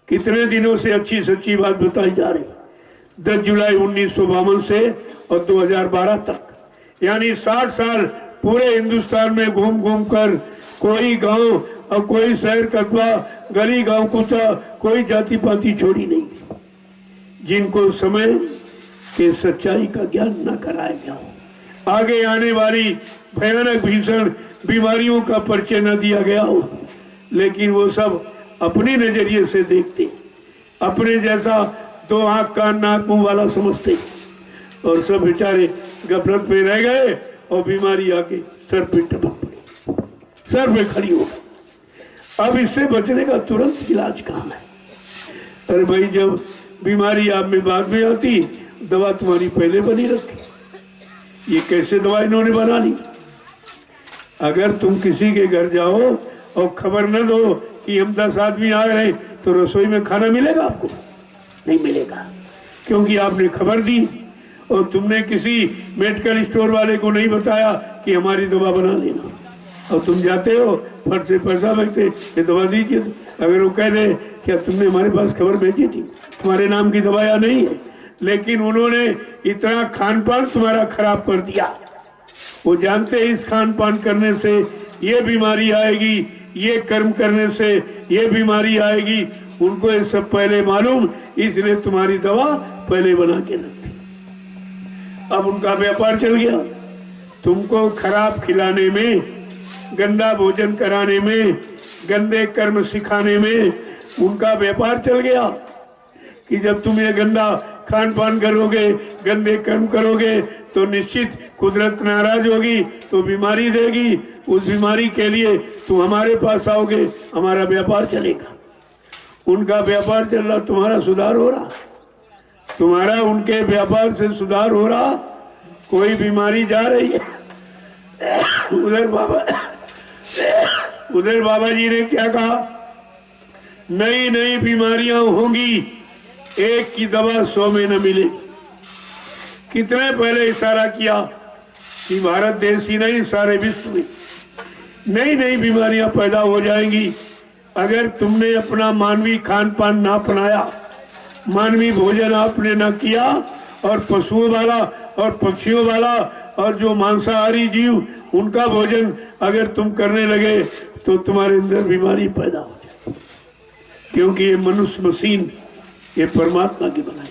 कितने दिनों से अच्छी सच्ची बात बताई जा रही। 10 जुलाई 1952 से और 2012 तक, यानी 60 साल पूरे हिंदुस्तान में घूम घूम कर कोई गांव और कोई शहर कस्बा गली गांव कुचा कोई जाति पाति छोड़ी नहीं, जिनको समय के सच्चाई का ज्ञान न कराया गया हो, आगे आने वाली भयानक भीषण बीमारियों का परिचय न दिया गया हो, लेकिन वो सब अपने नजरिए से देखते, अपने जैसा 2 आंख कान नाक मुंह वाला समझते, और सब बेचारे गफलत में रह गए और बीमारी आके सर पे टपक पड़ी, सर पे खड़ी हो गई। अब इससे बचने का तुरंत इलाज कहाँ है? अरे भाई, जब बीमारी आप में बाद में आती, दवा तुम्हारी पहले बनी रखी। ये कैसे दवा इन्होंने बना ली? अगर तुम किसी के घर जाओ और खबर न दो कि हम 10 आदमी आ रहे हैं, तो रसोई में खाना मिलेगा आपको? नहीं मिलेगा, क्योंकि आपने खबर दी और तुमने किसी मेडिकल स्टोर वाले को नहीं बताया कि हमारी दवा बना लेना, और तुम जाते हो फट से पैसा मांगते, ये दवा दीजिए। अगर वो कह दे क्या तुमने हमारे पास खबर भेजी थी, तुम्हारे नाम की दवा या नहीं है, लेकिन उन्होंने इतना खान पान तुम्हारा खराब कर दिया। वो जानते हैं इस खान पान करने से ये बीमारी आएगी, ये कर्म करने से ये बीमारी आएगी, उनको ये सब पहले मालूम, इसलिए तुम्हारी दवा पहले बना के रखती। अब उनका व्यापार चल गया, तुमको खराब खिलाने में, गंदा भोजन कराने में, गंदे कर्म सिखाने में उनका व्यापार चल गया कि जब तुम ये गंदा खान पान करोगे, गंदे कर्म करोगे, तो निश्चित कुदरत नाराज होगी, तो बीमारी देगी। उस बीमारी के लिए तुम हमारे पास आओगे, हमारा व्यापार चलेगा। उनका व्यापार चल रहा, तुम्हारा सुधार हो रहा, तुम्हारा उनके व्यापार से सुधार हो रहा। कोई बीमारी जा रही है, उधर बाबा जी ने क्या कहा, नई नई बीमारियां होंगी, एक की दवा 100 में न मिलेगी। कितने पहले इशारा किया कि भारत देश ही नहीं सारे विश्व में नई नई बीमारियां पैदा हो जाएंगी अगर तुमने अपना मानवीय खान पान ना अपनाया, मानवीय भोजन आपने ना किया, और पशुओं वाला और पक्षियों वाला और जो मांसाहारी जीव उनका भोजन अगर तुम करने लगे, तो तुम्हारे अंदर बीमारी पैदा हो जाए। क्योंकि ये मनुष्य मशीन ये परमात्मा की बनाई,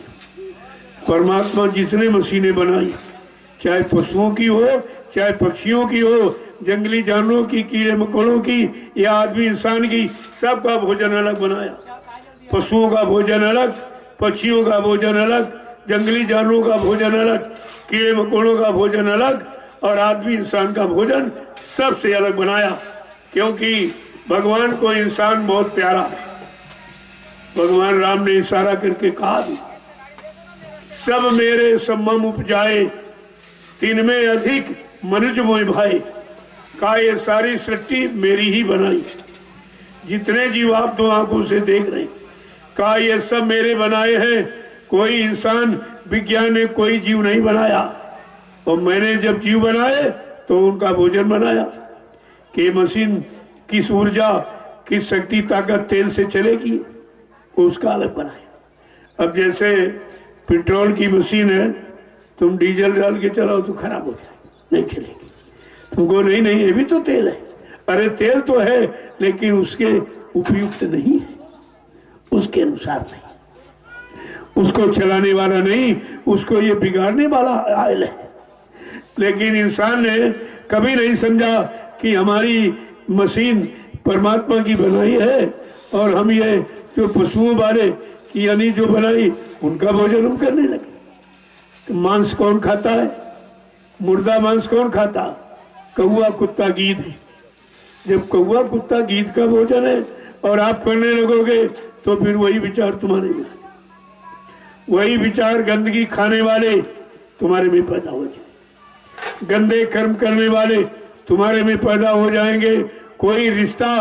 परमात्मा जिसने मशीनें बनाई, चाहे पशुओं की हो, चाहे पक्षियों की हो, जंगली जानवरों की, कीड़े मकोड़ों की, या आदमी इंसान की, सबका भोजन अलग बनाया। पशुओं का भोजन अलग, पक्षियों का भोजन अलग, जंगली जानवरों का भोजन अलग, कीड़े मकोड़ों का भोजन अलग, और आदमी इंसान का भोजन सबसे अलग बनाया। क्योंकि भगवान को इंसान बहुत प्यारा है। भगवान राम ने इशारा करके कहा, सब मेरे सम्मम उपजाए, तिनमें अधिक मनुज मोहि भाई। का ये सारी सृष्टि मेरी ही बनाई, जितने जीव आप 2 आंखों से देख रहे हैं, का ये सब मेरे बनाए हैं। कोई इंसान विज्ञान ने कोई जीव नहीं बनाया, और मैंने जब जीव बनाए तो उनका भोजन बनाया। कि मशीन किस ऊर्जा, किस शक्ति, ताकत, तेल से चलेगी, उसका अलग बनाया। अब जैसे पेट्रोल की मशीन है, तुम डीजल डाल के चलाओ तो खराब हो जाए, नहीं चलेगी। तुमको नहीं ये भी तो तेल है। अरे तेल तो है, लेकिन उसके उपयुक्त नहीं है, उसके अनुसार नहीं, उसको चलाने वाला नहीं, उसको ये बिगाड़ने वाला आयल है। लेकिन इंसान ने कभी नहीं समझा कि हमारी मशीन परमात्मा की बनाई है, और हम ये जो पशुओं वाले की यानी जो बनाई, उनका भोजन हम करने लगे। तो मांस कौन खाता है? मुर्दा मांस कौन खाता? कौवा, कुत्ता, गीद। जब कौवा, कुत्ता, गीद का भोजन है और आप करने लगोगे, तो फिर वही विचार तुम्हारे में, वही विचार गंदगी खाने वाले तुम्हारे में पैदा हो जाए, गंदे कर्म करने वाले तुम्हारे में पैदा हो जाएंगे। कोई रिश्ता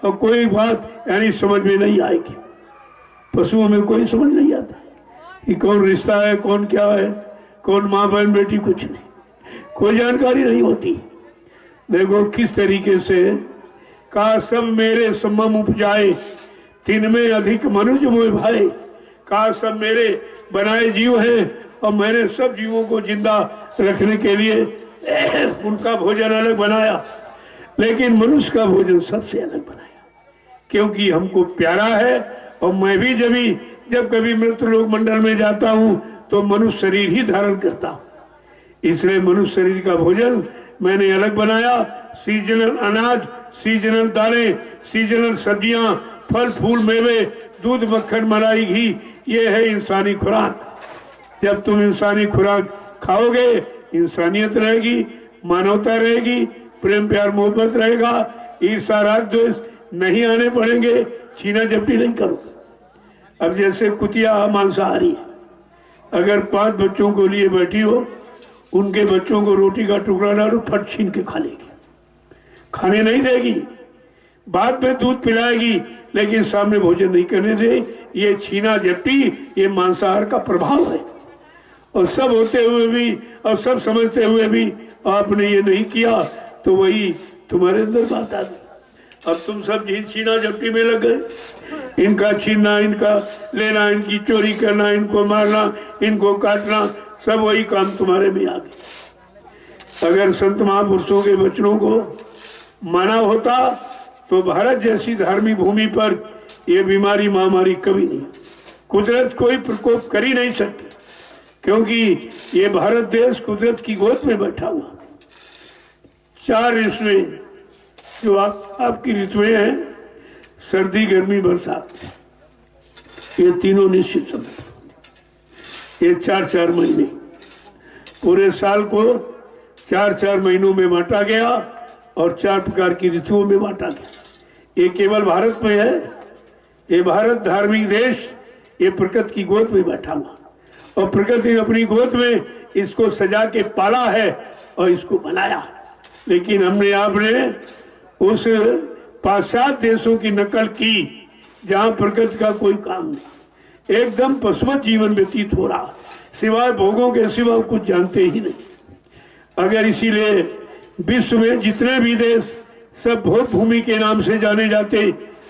और कोई बात यानी समझ में नहीं आएगी। पशुओं में कोई समझ नहीं आता कि कौन रिश्ता है, कौन क्या है, कौन माँ बहन बेटी, कुछ नहीं, कोई जानकारी नहीं होती। देखो किस तरीके से, का सब मेरे सम्मम उपजाए, तीन में अधिक मनुज मोह भाई, कहा सब मेरे बनाए जीव हैं और मैंने सब जीवों को जिंदा रखने के लिए उनका भोजन अलग बनाया, लेकिन मनुष्य का भोजन सबसे अलग बनाया, क्योंकि हमको प्यारा है। और मैं भी जब कभी मृत लोक मंडल में जाता हूं तो मनुष्य शरीर ही धारण करता हूं, इसलिए मनुष्य शरीर का भोजन मैंने अलग बनाया। सीजनल अनाज, सीजनल दालें, सीजनल सब्जियां, फल फूल मेवे, दूध मक्खन मलाई घी, ये है इंसानी खुराक। जब तुम इंसानी खुराक खाओगे इंसानियत रहेगी, मानवता रहेगी, प्रेम प्यार मोहब्बत रहेगा, ईर्ष्या राग द्वेष नहीं आने पड़ेंगे, छीना झपटी नहीं करो। अब जैसे कुतिया मांसाहारी, अगर 5 बच्चों को लिए बैठी हो, उनके बच्चों को रोटी का टुकड़ा डालो फट छीन के खा लेगी, खाने नहीं देगी, बाद में दूध पिलाएगी लेकिन सामने भोजन नहीं करने दे। ये छीना झपटी, ये मांसाहार का प्रभाव है। और सब होते हुए भी और सब समझते हुए भी आपने ये नहीं किया तो वही तुम्हारे अंदर बात आ गई। अब तुम सब छीना झपटी में लग गए, इनका छीनना, इनका लेना, इनकी चोरी करना, इनको मारना, इनको काटना, सब वही काम तुम्हारे में आ गए। अगर संत महापुरुषों के वचनों को माना होता तो भारत जैसी धार्मिक भूमि पर यह बीमारी महामारी कभी नहीं, कुदरत कोई प्रकोप कर ही नहीं सकती, क्योंकि ये भारत देश कुदरत की गोद में बैठा हुआ। 4 ऋतुएं जो आपकी ऋतुएं हैं, सर्दी गर्मी बरसात, ये तीनों निश्चित समय, ये 4-4 महीने, पूरे साल को 4-4 महीनों में बांटा गया और 4 प्रकार की ऋतुओं में बांटा गया। ये केवल भारत में है, ये भारत धार्मिक देश, ये प्रकृति की गोद में बैठा हुआ, और प्रकृति ने अपनी गोद में इसको सजा के पाला है और इसको बनाया। लेकिन हमने आपने उस पाश्चात्य देशों की नकल की जहां प्रकृति का कोई काम नहीं, एकदम पशुवत जीवन व्यतीत हो रहा, सिवाय भोगों के सिवा कुछ जानते ही नहीं। अगर इसीलिए विश्व में जितने भी देश सब भोग भूमि के नाम से जाने जाते,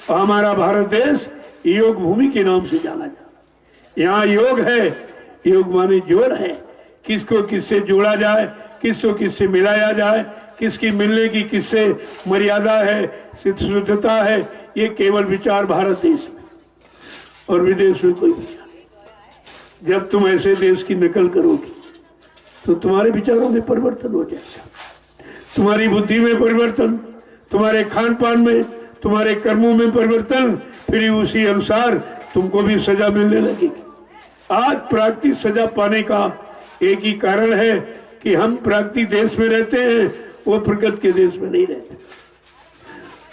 हमारा भारत देश योग भूमि के नाम से जाना जाता। यहाँ योग है, योग माने जोड़ है, किसको किससे जोड़ा जाए, किसको किससे मिलाया जाए, किसकी मिलने की किससे मर्यादा है, शुद्धता है, ये केवल विचार भारत देश में, और विदेश में कोई विचार नहीं। जब तुम ऐसे देश की नकल करोगे तो तुम्हारे विचारों में परिवर्तन हो जाएगा, तुम्हारी बुद्धि में परिवर्तन, तुम्हारे खान पान में, तुम्हारे कर्मों में परिवर्तन, फिर उसी अनुसार तुमको भी सजा मिलने लगेगी। आज प्राकृतिक सजा पाने का एक ही कारण है कि हम प्राकृतिक देश में रहते हैं, वो प्रकृति के देश में नहीं रहते,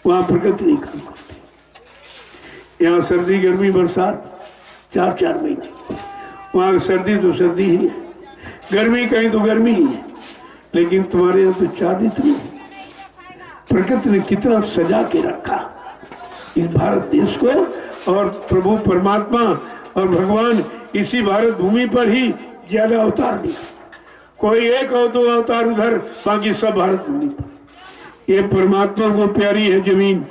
वहां प्रकृति नहीं काम करती। यहाँ सर्दी गर्मी बरसात 4-4 महीने, वहां सर्दी तो सर्दी ही है, गर्मी कहीं तो गर्मी ही है, लेकिन तुम्हारे यहाँ तो 4 ऋतु। प्रकृति ने कितना सजा के रखा इस भारत देश को, और प्रभु परमात्मा और भगवान इसी भारत भूमि पर ही ज्यादा अवतार दिया, कोई 1 और 2 अवतार उधर, बाकी सब भारत भूमि पर। ये परमात्मा को प्यारी है जमीन,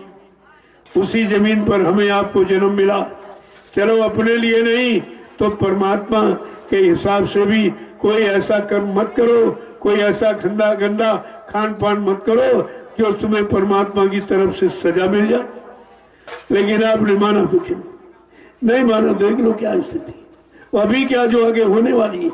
उसी जमीन पर हमें आपको जन्म मिला। चलो अपने लिए नहीं तो परमात्मा के हिसाब से भी कोई ऐसा कर्म मत करो, कोई ऐसा गंदा खान पान मत करो जो तुम्हें परमात्मा की तरफ से सजा मिल जाए। लेकिन आपने माना कुछ नहीं माना, देख लो क्या स्थिति, अभी क्या जो आगे होने वाली है।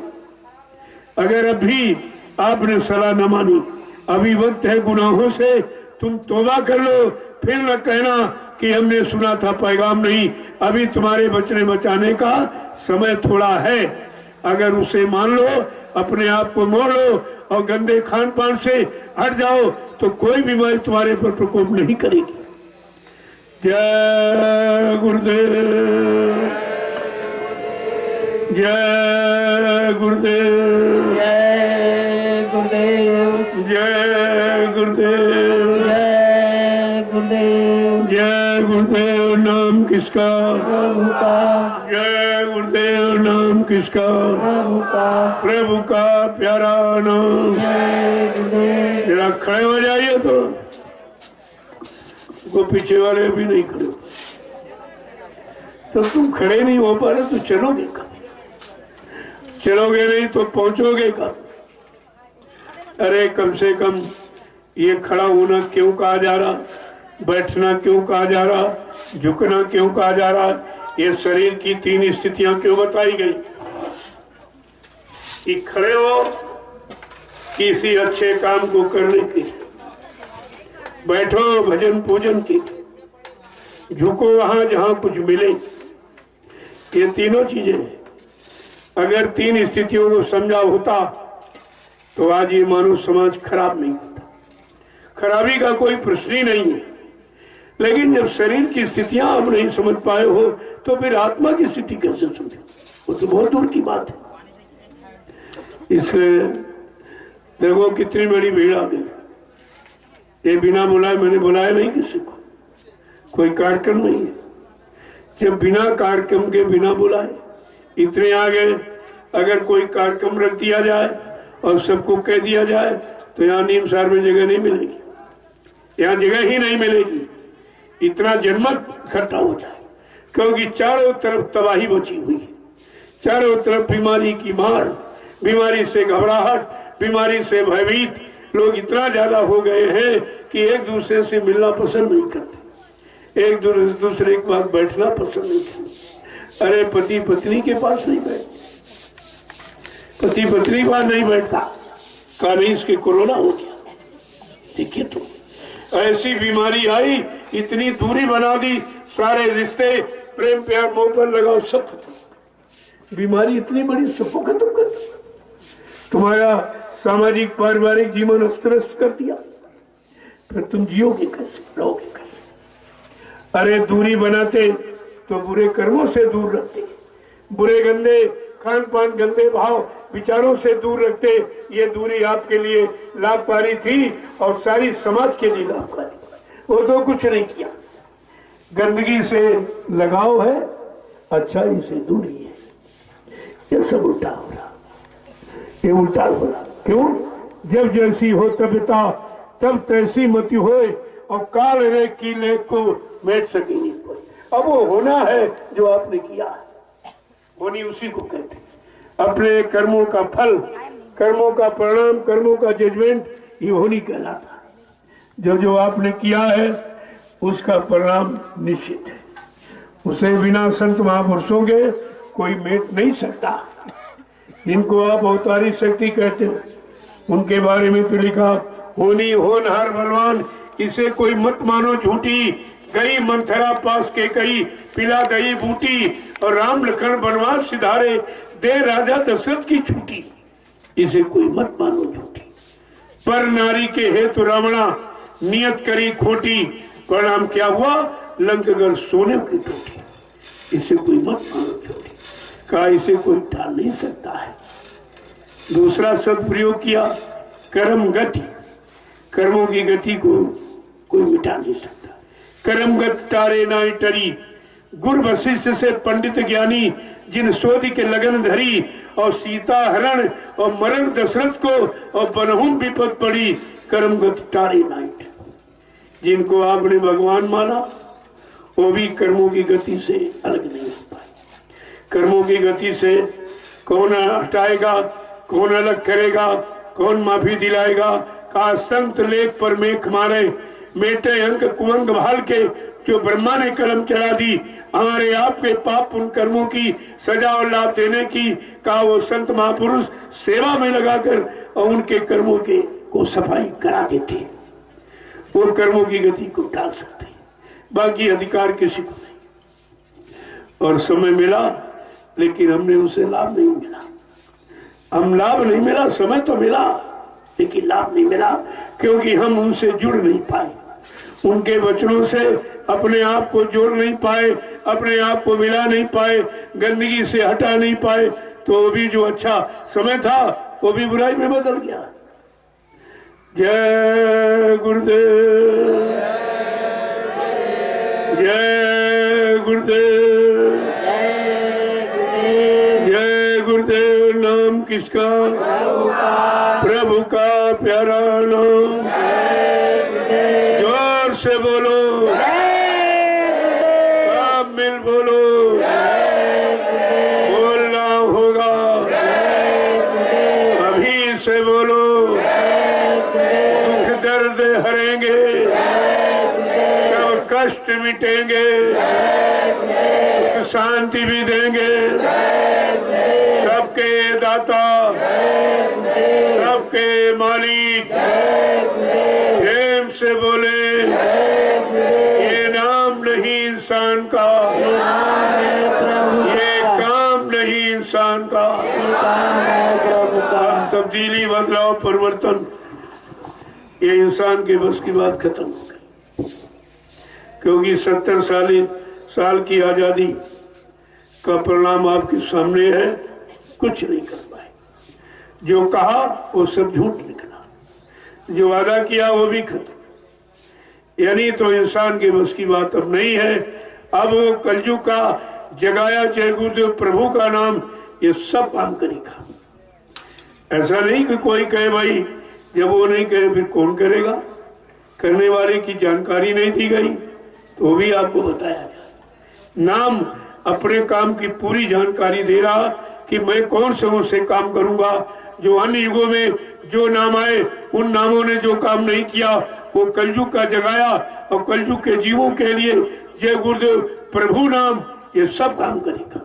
अगर अभी आपने सलाह न मानी, अभी वक्त है गुनाहों से तुम तौबा कर लो, फिर न कहना कि हमने सुना था पैगाम नहीं। अभी तुम्हारे बचने बचाने का समय थोड़ा है, अगर उसे मान लो, अपने आप को मोड़ लो और गंदे खान पान से हट जाओ तो कोई बीमारी तुम्हारे पर प्रकोप नहीं करेगी। जय गुरुदेव, जय गुरुदेव, जय गुरुदेव, जय गुरुदेव, जय गुरुदेव, जय गुरुदेव। नाम किसका? प्रभु का, जय गुरुदेव। नाम किसका? प्रभु का, प्रभु का प्यारा नाम। जय गुरुदेव। जरा खड़े हो जाइए तो, वो पीछे वाले भी नहीं खड़े। तो तुम खड़े नहीं हो पा रहे तो चलोगे कब? चलोगे नहीं तो पहुंचोगे कब? अरे कम से कम ये खड़ा होना क्यों कहा जा रहा, बैठना क्यों कहा जा रहा, झुकना क्यों कहा जा रहा, ये शरीर की 3 स्थितियां क्यों बताई गई? कि खड़े हो किसी अच्छे काम को करने के लिए, बैठो भजन पूजन की, झुको वहां जहां कुछ मिले। ये तीनों चीजें अगर 3 स्थितियों को समझा होता तो आज ये मानव समाज खराब नहीं होता। खराबी का कोई प्रश्न ही नहीं है। लेकिन जब शरीर की स्थितियां आप नहीं समझ पाए हो तो फिर आत्मा की स्थिति कैसे समझे? वो तो बहुत दूर की बात है। इसलिए देखो कितनी बड़ी भीड़ आ गई। ये बिना बुलाए, मैंने बुलाया नहीं किसी को, कोई कार्यक्रम नहीं है। जब बिना कार्यक्रम के बिना बुलाए इतने आ गए, अगर कोई कार्यक्रम रख दिया जाए और सबको कह दिया जाए तो यहाँ नीमसार में जगह नहीं मिलेगी, यहाँ जगह ही नहीं मिलेगी। इतना जनमत इकट्ठा हो जाए, क्योंकि चारों तरफ तबाही बची हुई है, चारों तरफ बीमारी की मार, बीमारी से घबराहट, बीमारी से भयभीत लोग इतना ज्यादा हो गए हैं कि एक दूसरे से मिलना पसंद नहीं करते, एक दूसरे के पास बैठना पसंद नहीं करते। अरे पति पत्नी के पास नहीं बैठते, पति पत्नी के पास नहीं बैठता, कहा नहीं इसके कोरोना हो गया। देखिए तो ऐसी बीमारी आई, इतनी दूरी बना दी, सारे रिश्ते प्रेम प्यार मोह पर लगाओ सब खत्म। बीमारी इतनी बड़ी सबको खत्म कर दी, तुम्हारा सामाजिक पारिवारिक जीवन अस्त व्यस्त कर दिया, फिर तुम जियोगे कैसे, रहोगे कैसे? अरे दूरी बनाते तो बुरे कर्मों से दूर रखते, बुरे गंदे खान पान गंदे भाव विचारों से दूर रखते। ये दूरी आपके लिए लाभकारी थी और सारी समाज के लिए लाभकारी, वो तो कुछ नहीं किया। गंदगी से लगाव है, अच्छाई से दूरी है, ये सब उल्टा हो रहा, ये उल्टा हो रहा। क्यों? जब जैसी हो तबिता तब तैसी मति होए, और काल रे की ले को मेट सके नहीं कोई। अब वो होना है जो आपने किया है, होनी उसी को कहते हैं। अपने कर्मों का फल, कर्मों का परिणाम, कर्मों का जजमेंट ये होनी कहलाता है। जो जो आपने किया है उसका परिणाम निश्चित है, उसे बिना संत महापुरुषों के कोई मेट नहीं सकता। जिनको आप अवतारी शक्ति कहते हो उनके बारे में तो लिखा, होनी होनहार बलवान, इसे कोई मत मानो झूठी, गई मंथरा पास के कई, पिला गई बूटी, और राम लखन बनवास सिधारे, दे राजा दशरथ की छूटी, इसे कोई मत मानो झूठी। पर नारी के हेतु रावणा, नियत करी खोटी, परिणाम क्या हुआ, लंकगढ़ सोने की टूटी, इसे कोई मत मानो झूठी। कहा इसे कोई टाल नहीं सकता है। दूसरा शब्द प्रयोग किया, कर्म गति, कर्मों की गति को कोई मिटा नहीं सकता। कर्म गति टारे नाई टरी, गुर वशिष्ठ से पंडित ज्ञानी, जिन सोधि के लगन धरी, और सीता हरण और मरण दशरथ को, और बनहुम विपद पड़ी, कर्म गति टारे नाई टरी। जिनको आपने भगवान माना वो भी कर्मों की गति से अलग नहीं हो पाए। कर्मों की गति से कौन हटाएगा, कौन अलग करेगा, कौन माफी दिलाएगा। कहा संत लेख पर मेख मारे, मेटे अंक कुंग भाल के, जो ब्रह्मा ने कलम चढ़ा दी, हमारे आपके पाप उन कर्मों की सजा और लाभ देने की। कहा वो संत महापुरुष सेवा में लगाकर और उनके कर्मों के को सफाई करा देते, वो कर्मों की गति को टाल सकते, बाकी अधिकार किसी को नहीं। और समय मिला लेकिन हमने उसे लाभ नहीं मिला, हम लाभ नहीं मिला, समय तो मिला लेकिन लाभ नहीं मिला, क्योंकि हम उनसे जुड़ नहीं पाए, उनके वचनों से अपने आप को जोड़ नहीं पाए, अपने आप को मिला नहीं पाए, गंदगी से हटा नहीं पाए। तो भी जो अच्छा समय था वो भी बुराई में बदल गया। जय गुरुदेव, जय गुरुदेव, जय गुरुदेव। नाम किसका? प्रभु का प्यारा नाम, जोर से बोलो, सब मिल बोलो। कष्ट मिटेंगे, शांति भी देंगे, सबके दाता, सबके मालिक, प्रेम से बोले ये नाम नहीं इंसान का, ये काम नहीं इंसान का। तब्दीली, बदलाव, परिवर्तन, ये इंसान के बस की बात खत्म हो गई, क्योंकि 70 साल की आजादी का परिणाम आपके सामने है। कुछ नहीं कर पाए, जो कहा वो सब झूठ निकला, जो वादा किया वो भी खत्म। यानी तो इंसान के बस की बात अब नहीं है। अब वो कलयुग का जगाया जय गुरुदेव प्रभु का नाम ये सब काम करेगा। ऐसा नहीं कि कोई कहे भाई, जब वो नहीं कहे फिर कौन करेगा। करने वाले की जानकारी नहीं दी गई तो वो भी आपको बताया गया। नाम अपने काम की पूरी जानकारी दे रहा कि मैं कौन से काम करूंगा। जो अन्य युगों में जो नाम आए उन नामों ने जो काम नहीं किया वो कलयुग का जगाया, और कलयुग के जीवों के लिए जय गुरुदेव प्रभु नाम ये सब काम करेगा।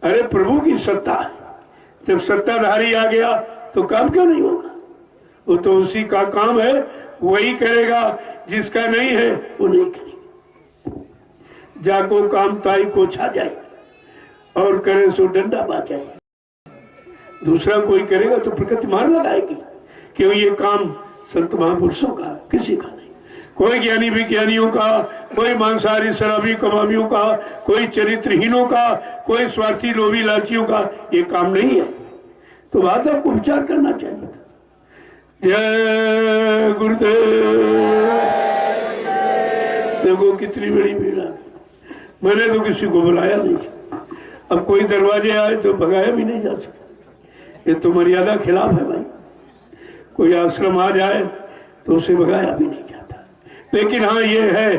अरे प्रभु की सत्ता है, जब सत्ताधारी आ गया तो काम क्यों नहीं होगा। वो तो उसी का काम है, वही करेगा। जिसका नहीं है वो नहीं करेगा। जाको काम ताई को छा जाए और करे सो डंडा बा जाए। दूसरा कोई करेगा तो प्रकृति मार लगाएगी, क्यों ये काम संत महापुरुषों का, किसी का नहीं। कोई ज्ञानी विज्ञानियों का, कोई मांसाहारी शराबी कबाबियों का, कोई चरित्रहीनों का, कोई स्वार्थी लोभी लालचियों का ये काम नहीं है। तो बात आपको विचार करना चाहिए। जय गुरुदेव। देखो कितनी बड़ी भीड़ है। मैंने तो किसी को बुलाया नहीं। अब कोई दरवाजे आए तो भगाया भी नहीं जा सकता, ये तो मर्यादा खिलाफ है भाई। कोई आश्रम आ जाए तो उसे भगाया भी नहीं जाता। लेकिन हाँ ये है,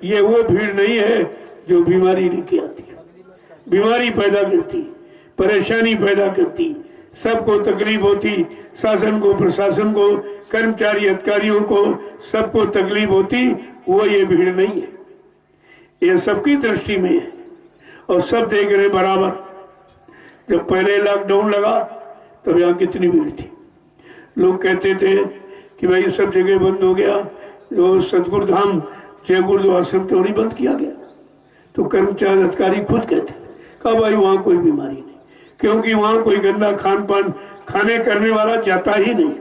ये वो भीड़ नहीं है जो बीमारी लेके आती है, बीमारी पैदा करती, परेशानी पैदा करती, सबको तकलीफ होती, शासन को, प्रशासन को, कर्मचारी अधिकारियों को, सबको तकलीफ होती। वो ये भीड़ नहीं है, ये सबकी दृष्टि में है और सब देख रहे बराबर। जब पहले लॉकडाउन लगा तब यहाँ कितनी भीड़ थी। लोग कहते थे कि भाई सब जगह बंद हो गया, वो सतगुरु धाम जय गुरुदेव आश्रम क्यों नहीं बंद किया गया। तो कर्मचारी अधिकारी खुद कहते थे, कहा भाई वहां कोई बीमारी नहीं, क्योंकि वहां कोई गंदा खान पान खाने करने वाला जाता ही नहीं,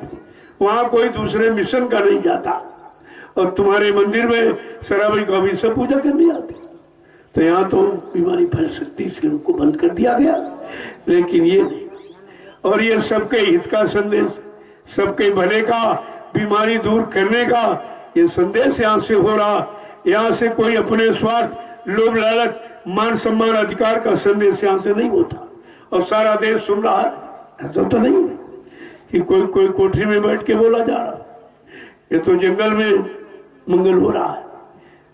वहां कोई दूसरे मिशन का नहीं जाता। और तुम्हारे मंदिर में शराबी का भी सब पूजा करने आते, तो यहाँ तो बीमारी फैल सकती, इसलिए उनको बंद कर दिया गया। लेकिन ये नहीं, और ये सबके हित का संदेश, सबके भले का, बीमारी दूर करने का ये संदेश यहाँ से हो रहा। यहाँ से कोई अपने स्वार्थ, लोभ, लालच, मान सम्मान, अधिकार का संदेश यहाँ से नहीं होता। और सारा देश सुन रहा है। ऐसा तो नहीं है कि कोई कोई कोठरी में बैठ के बोला जा रहा, ये तो जंगल में मंगल हो रहा है।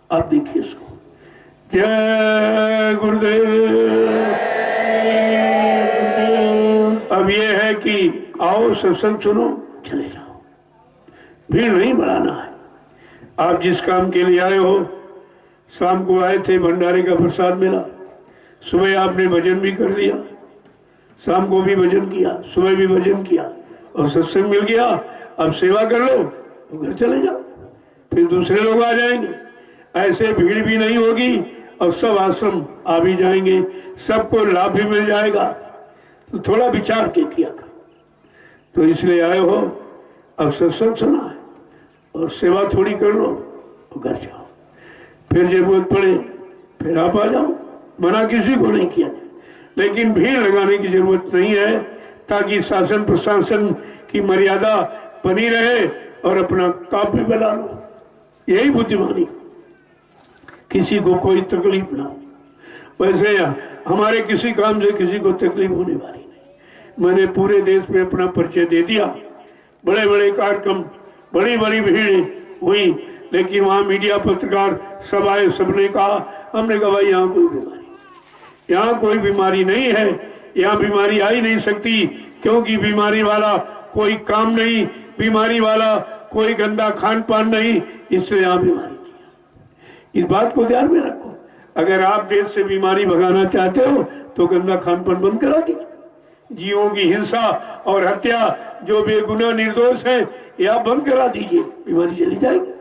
आप देखिए इसको। जय गुरुदेव। अब ये है कि आओ सत्संग सुनो, चले जाओ, भीड़ नहीं बढ़ाना है। आप जिस काम के लिए आए हो, शाम को आए थे भंडारे का प्रसाद मिला, सुबह आपने भजन भी कर लिया, शाम को भी भजन किया, सुबह भी भजन किया और सत्संग मिल गया। अब सेवा कर लो तो घर चले जाओ, फिर दूसरे लोग आ जाएंगे। ऐसे भीड़ भी नहीं होगी और सब आश्रम आ भी जाएंगे, सबको लाभ भी मिल जाएगा। तो थोड़ा विचार के किया था, तो इसलिए आए हो। अब सत्संग सुना है और सेवा थोड़ी कर लो तो घर जाओ, फिर जरूरत पड़े फिर आप आ जाओ। मना किसी को नहीं किया, लेकिन भीड़ लगाने की जरूरत नहीं है, ताकि शासन प्रशासन की मर्यादा बनी रहे और अपना काम भी बना लो। यही बुद्धिमानी, किसी को कोई तकलीफ ना हो। वैसे हमारे किसी काम से किसी को तकलीफ होने वाली नहीं। मैंने पूरे देश में अपना परिचय दे दिया, बड़े बड़े कार्यक्रम, बड़ी बड़ी भीड़ हुई, लेकिन वहां मीडिया पत्रकार सब आए, सबने कहा, हमने कहा भाई यहाँ कोई बीमारी, यहाँ कोई बीमारी नहीं है, यहाँ बीमारी आ ही नहीं सकती, क्योंकि बीमारी वाला कोई काम नहीं, बीमारी वाला कोई गंदा खान पान नहीं, इसलिए यहाँ बीमारी नहीं है। इस बात को ध्यान में रखो। अगर आप देश से बीमारी भगाना चाहते हो तो गंदा खानपान बंद करा दीजिए। जीवों की हिंसा और हत्या, जो बेगुनाह निर्दोष है, ये आप बंद करा दीजिए, बीमारी चली जाएगी।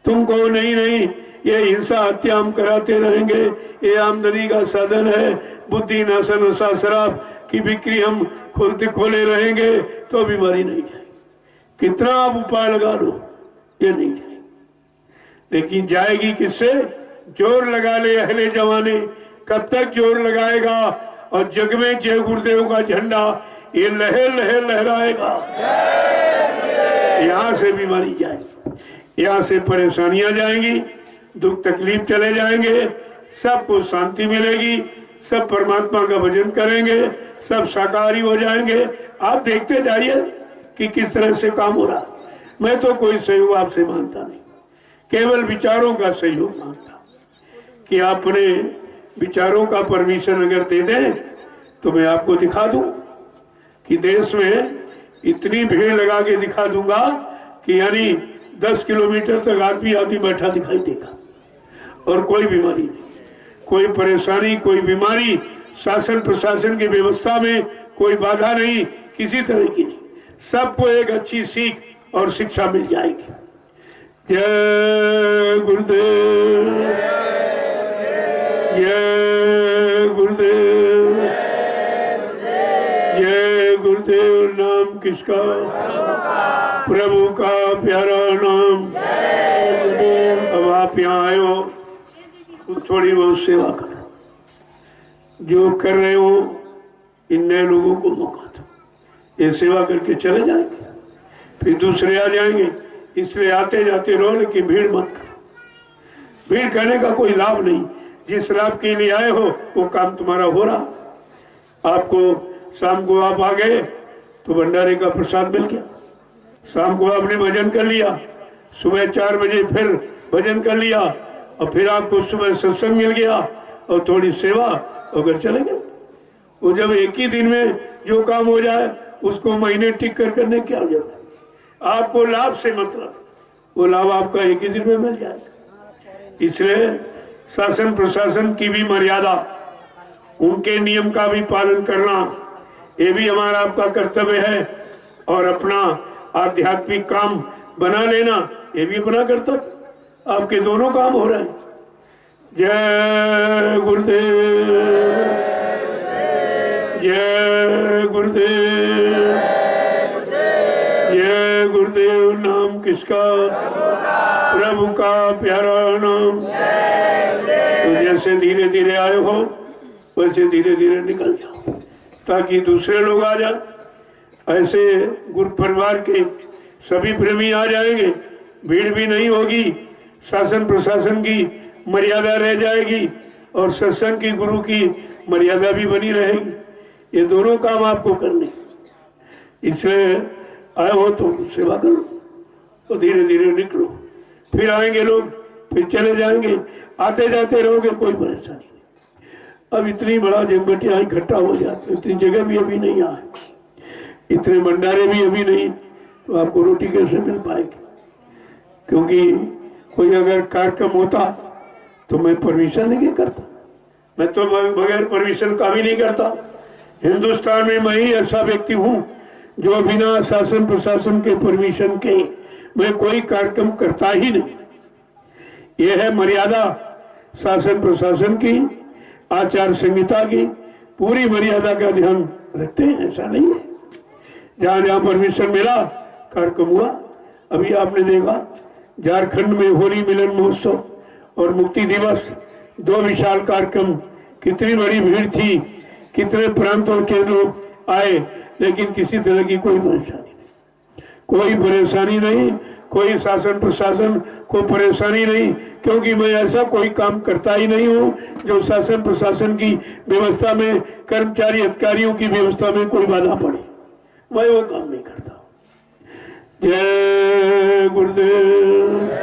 तुम कहो नहीं नहीं, ये हिंसा हत्या हम कराते रहेंगे, ये आमदनी का साधन है, बुद्धि नशा नशा शराब की बिक्री हम खोले रहेंगे तो बीमारी नहीं जाएगी। कितना आप उपाय लगा लो, ये नहीं जाएगी। लेकिन जाएगी किससे? जोर लगा ले अहले जवाने। कब तक जोर लगाएगा? और जग में जय गुरुदेव का झंडा ये लहर लहर लहराएगा। यहाँ से बीमारी जाएगी, यहाँ से परेशानियां जाएंगी, दुख तकलीफ चले जाएंगे, सबको शांति मिलेगी, सब परमात्मा का भजन करेंगे, सब शाकाहारी हो जाएंगे। आप देखते जाइए कि किस तरह से काम हो रहा। मैं तो कोई सहयोग आपसे मांगता नहीं, केवल विचारों का सहयोग मांगता कि आप अपने विचारों का परमिशन अगर दे दें तो मैं आपको दिखा दूं कि देश में इतनी भीड़ लगा के दिखा दूंगा कि यानी 10 किलोमीटर तक आदमी बैठा दिखाई देगा और कोई बीमारी नहीं, कोई परेशानी, कोई बीमारी, शासन प्रशासन की व्यवस्था में कोई बाधा नहीं, किसी तरह की नहीं। सबको एक अच्छी सीख और शिक्षा मिल जाएगी। जय गुरुदेव, जय गुरुदेव, जय गुरुदेव। नाम किसका? प्रभु का प्यारा नाम। अब आप यहाँ आए हो तो थोड़ी बहुत सेवा करो, जो कर रहे हो इन नए लोगों को मौका दो, ये सेवा करके चले जाएंगे, फिर दूसरे आ जाएंगे। इसलिए आते जाते रहो, लेकिन भीड़ मत करो। भीड़ करने का कोई लाभ नहीं। जिस लाभ के लिए आए हो वो काम तुम्हारा हो रहा। आपको शाम को आप आ गए तो भंडारे का प्रसाद मिल गया, शाम को आपने भजन कर लिया, सुबह 4 बजे फिर भजन कर लिया, और फिर आपको सुबह सत्संग मिल गया और थोड़ी सेवा अगर चले गए। वो जब एक ही दिन में जो काम हो जाए उसको महीने टिक कर करने क्या जरूरत है? आपको लाभ से मतलब, वो लाभ आपका एक ही दिन में मिल जाएगा। इसलिए शासन प्रशासन की भी मर्यादा, उनके नियम का भी पालन करना, ये भी हमारा आपका कर्तव्य है। और अपना आध्यात्मिक काम बना लेना, ये भी अपना कर्तव्य। आपके दोनों काम हो रहे हैं। जय गुरुदेव, जय गुरुदेव, जय गुरुदेव। नाम किसका? प्रभु का प्यारा नाम। तो जैसे धीरे धीरे आए हो वैसे धीरे धीरे निकल जाओ, ताकि दूसरे लोग आ जाए। ऐसे गुरु परिवार के सभी प्रेमी आ जाएंगे, भीड़ भी नहीं होगी, शासन प्रशासन की मर्यादा रह जाएगी और सत्संग की गुरु की मर्यादा भी बनी रहेगी। ये दोनों काम आपको करने, इसलिए आए हो तो सेवा करो, तो धीरे धीरे निकलो। फिर आएंगे लोग, फिर चले जाएंगे, आते जाते रहोगे, कोई परेशानी नहीं। अब इतनी बड़ा जगमटिया इकट्ठा हो जाते, इतनी जगह भी अभी नहीं आए, इतने भंडारे भी अभी नहीं, तो आपको रोटी कैसे मिल पाएगी? क्योंकि कोई अगर कार्यक्रम होता तो मैं परमिशन नहीं करता, मैं तो बगैर परमिशन का भी नहीं करता। हिंदुस्तान में मैं ही ऐसा व्यक्ति हूं जो बिना शासन प्रशासन के परमिशन के मैं कोई कार्यक्रम करता ही नहीं। यह है मर्यादा शासन प्रशासन की, आचार संहिता की, पूरी मर्यादा का ध्यान रखते हैं। ऐसा नहीं है, जहां जहां परमिशन मिला कार्यक्रम हुआ। अभी आपने देखा झारखंड में होली मिलन महोत्सव और मुक्ति दिवस, 2 विशाल कार्यक्रम, कितनी बड़ी भीड़ थी, कितने प्रांतों के लोग आए, लेकिन किसी तरह की कोई परेशानी नहीं, कोई परेशानी नहीं, कोई शासन प्रशासन को परेशानी नहीं। क्योंकि मैं ऐसा कोई काम करता ही नहीं हूं जो शासन प्रशासन की व्यवस्था में, कर्मचारी अधिकारियों की व्यवस्था में कोई बाधा पड़े, मैं वो काम नहीं करता। जय गुरुदेव।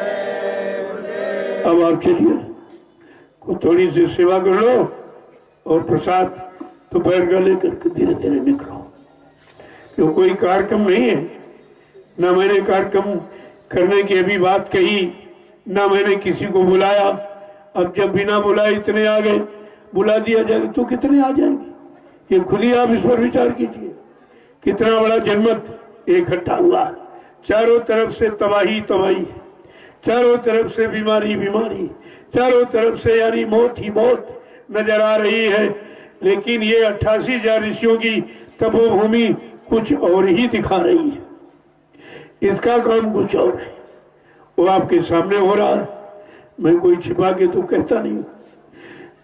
अब आप चलिए, थोड़ी सी सेवा कर लो और प्रसाद दोपहर का लेकर धीरे धीरे निकलो। क्यों कोई कार्यक्रम नहीं है, ना मैंने कार्यक्रम करने की अभी बात कही, ना मैंने किसी को बुलाया, अब जब बिना बुलाए इतने आ गए, बुला दिया जाएगा तो कितने आ जाएंगे? ये खुद ही आप इस पर विचार कीजिए। कितना बड़ा जनमत इकट्ठा हुआ, चारों तरफ से तबाही तबाही, चारों तरफ से बीमारी बीमारी, चारों तरफ से यानी मौत ही मौत नजर आ रही है। लेकिन ये 88,000 ऋषियों की तपोभूमि कुछ और ही दिखा रही है, इसका काम कुछ और है। वो आपके सामने हो रहा है, मैं कोई छिपा के तो कहता नहीं हूं।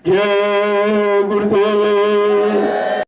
जय गुरुदेव।